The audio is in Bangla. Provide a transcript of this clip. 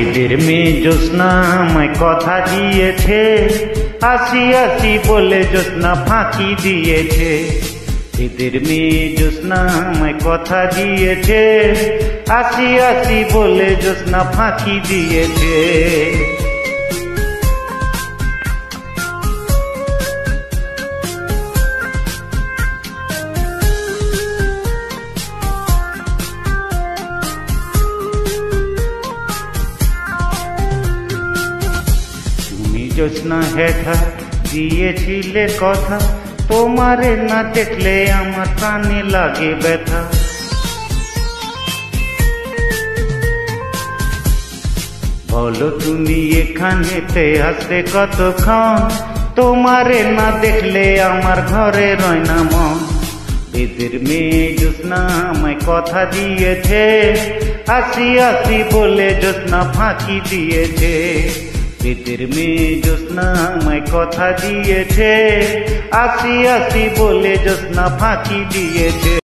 এদের মেয়ে জ্যোৎস্না আমায় কথা দিয়েছে, আসি আসি বলে জ্যোৎস্না ফাঁকি দিয়েছে। এদের মেয়ে জ্যোৎস্না আমায় কথা দিয়েছে, আসি আসি বলে জ্যোৎস্না ফাঁকি দিয়েছে। জ্যোৎস্না হেঠা দিয়েছিলে কথা, তোমারে না দেখলে আমার প্রাণে লাগে ব্যথা। বলো তুমি এখানেতে আসতে কতক্ষণ, তোমারে না দেখলে আমার ঘরে রয় না মন। এদের মেয়ে জ্যোৎস্না আমায় কথা দিয়েছে, আসি আসি বলে জ্যোৎস্না ফাঁকি দিয়েছে। এদের মেয়ে জ্যোৎস্না আমায় কথা দিয়েছে, আসি আসি বলে জ্যোৎস্না ফাঁকি দিয়েছে।